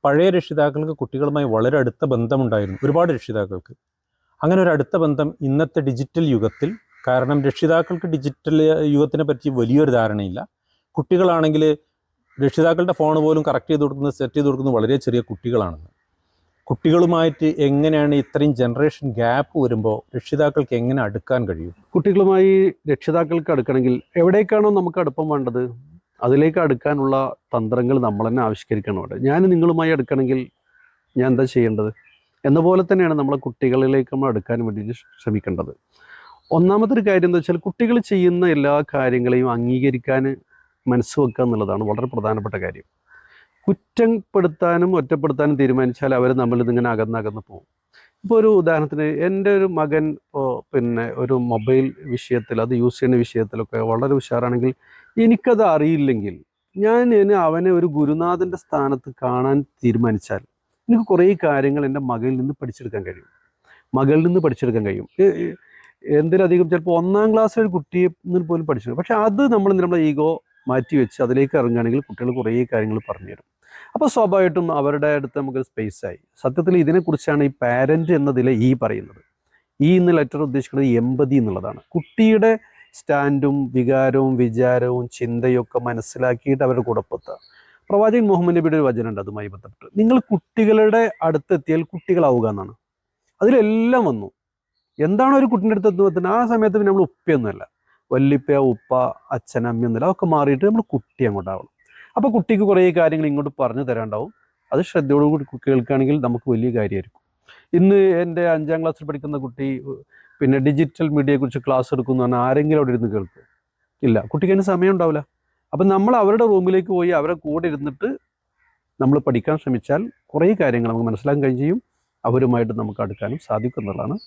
പഴയ രക്ഷിതാക്കൾക്ക് കുട്ടികളുമായി വളരെ അടുത്ത ബന്ധമുണ്ടായിരുന്നു, ഒരുപാട് രക്ഷിതാക്കൾക്ക്. അങ്ങനെ ഒരു അടുത്ത ബന്ധം ഇന്നത്തെ ഡിജിറ്റൽ യുഗത്തിൽ, കാരണം രക്ഷിതാക്കൾക്ക് ഡിജിറ്റൽ യുഗത്തിനെ പറ്റി വലിയൊരു ധാരണയില്ല. കുട്ടികളാണെങ്കിൽ രക്ഷിതാക്കളുടെ ഫോൺ പോലും കറക്റ്റ് ചെയ്ത് കൊടുക്കുന്നത്, സെറ്റ് ചെയ്ത് കൊടുക്കുന്നത് വളരെ ചെറിയ കുട്ടികളാണെന്ന്. കുട്ടികളുമായിട്ട് എങ്ങനെയാണ് ഇത്രയും ജനറേഷൻ ഗ്യാപ്പ് വരുമ്പോൾ രക്ഷിതാക്കൾക്ക് എങ്ങനെ അടുക്കാൻ കഴിയും? കുട്ടികളുമായി രക്ഷിതാക്കൾക്ക് അടുക്കണമെങ്കിൽ എവിടേക്കാണോ നമുക്ക് അടുപ്പം വേണ്ടത് അതിലേക്ക് അടുക്കാനുള്ള തന്ത്രങ്ങൾ നമ്മൾ തന്നെ ആവിഷ്കരിക്കണം. അവിടെ ഞാൻ നിങ്ങളുമായി അടുക്കണമെങ്കിൽ ഞാൻ എന്താ ചെയ്യേണ്ടത് എന്ന പോലെ തന്നെയാണ് നമ്മളെ കുട്ടികളിലേക്ക് നമ്മൾ അടുക്കാൻ വേണ്ടി ശ്രമിക്കേണ്ടത്. ഒന്നാമത്തെ ഒരു കാര്യം എന്താ വെച്ചാൽ, കുട്ടികൾ ചെയ്യുന്ന എല്ലാ കാര്യങ്ങളെയും അംഗീകരിക്കാൻ മനസ്സ് വെക്കുക എന്നുള്ളതാണ് വളരെ പ്രധാനപ്പെട്ട കാര്യം. കുറ്റപ്പെടുത്താനും ഒറ്റപ്പെടുത്താനും തീരുമാനിച്ചാൽ അവർ നമ്മളിൽ നിന്നിങ്ങനെ അകന്നകന്ന് പോകും. ഇപ്പോൾ ഒരു ഉദാഹരണത്തിന്, എൻ്റെ ഒരു മകൻ ഒരു മൊബൈൽ വിഷയത്തിൽ, അത് യൂസ് ചെയ്യുന്ന വിഷയത്തിലൊക്കെ വളരെ ഉഷാറാണെങ്കിൽ, എനിക്കത് അറിയില്ലെങ്കിൽ ഞാൻ അവനെ ഒരു ഗുരുനാഥൻ്റെ സ്ഥാനത്ത് കാണാൻ തീരുമാനിച്ചാൽ എനിക്ക് കുറേ കാര്യങ്ങൾ എൻ്റെ മകളിൽ നിന്ന് പഠിച്ചെടുക്കാൻ കഴിയും. എന്തിലധികം ചിലപ്പോൾ 1-ാം ക്ലാസ്സിലൊരു കുട്ടിയെ നിന്ന് പോലും പഠിച്ചെടുക്കും. പക്ഷെ അത് നമ്മുടെ ഈഗോ മാറ്റി വെച്ച് അതിലേക്ക് ഇറങ്ങുകയാണെങ്കിൽ കുട്ടികൾ കുറേ കാര്യങ്ങൾ പറഞ്ഞുതരും. അപ്പോൾ സ്വാഭാവികമായിട്ടും അവരുടെ അടുത്ത് നമുക്ക് സ്പേസായി. സത്യത്തിൽ ഇതിനെക്കുറിച്ചാണ് ഈ പാരൻ്റ് എന്നതിൽ പറയുന്നത്. എന്ന ലെറ്റർ ഉദ്ദേശിക്കുന്നത് എമ്പതി എന്നുള്ളതാണ്. കുട്ടിയുടെ സ്റ്റാൻഡും വികാരവും വിചാരവും ചിന്തയൊക്കെ മനസ്സിലാക്കിയിട്ട് അവരുടെ കൂടെ എത്തുക. പ്രവാചകൻ മുഹമ്മദ് നബിയുടെ ഒരു വചനമുണ്ട് അതുമായി ബന്ധപ്പെട്ട്, നിങ്ങൾ കുട്ടികളുടെ അടുത്തെത്തിയാൽ കുട്ടികളാവുക എന്നാണ്. അതിലെല്ലാം വന്നു. എന്താണ് ഒരു കുട്ടിൻ്റെ അടുത്ത് എത്തുന്നത്? ആ സമയത്ത് പിന്നെ നമ്മൾ ഉപ്പയൊന്നുമല്ല, വല്ലിപ്പ, ഉപ്പ, അച്ഛൻ, അമ്മ എന്നല്ല, അതൊക്കെ മാറിയിട്ട് നമ്മൾ കുട്ടി അങ്ങോട്ടാവണം. അപ്പോൾ കുട്ടിക്ക് കുറേ കാര്യങ്ങൾ ഇങ്ങോട്ട് പറഞ്ഞു തരാണ്ടാവും. അത് ശ്രദ്ധയോടുകൂടി കേൾക്കുകയാണെങ്കിൽ നമുക്ക് വലിയ കാര്യമായിരിക്കും. ഇന്ന് എൻ്റെ 5-ാം ക്ലാസ്സിൽ പഠിക്കുന്ന കുട്ടി ഡിജിറ്റൽ മീഡിയയെക്കുറിച്ച് ക്ലാസ് എടുക്കുന്നു പറഞ്ഞാൽ ആരെങ്കിലും അവിടെ ഇരുന്ന് കേൾക്കും? ഇല്ല, കുട്ടിക്ക് അതിന് സമയം ഉണ്ടാവില്ല. അപ്പം നമ്മൾ അവരുടെ റൂമിലേക്ക് പോയി അവരെ കൂടെ ഇരുന്നിട്ട് നമ്മൾ പഠിക്കാൻ ശ്രമിച്ചാൽ കുറേ കാര്യങ്ങൾ നമുക്ക് മനസ്സിലാക്കാൻ കഴിയും. അവരുമായിട്ട് നമുക്ക് അടുക്കാനും സാധിക്കുന്നതാണ്.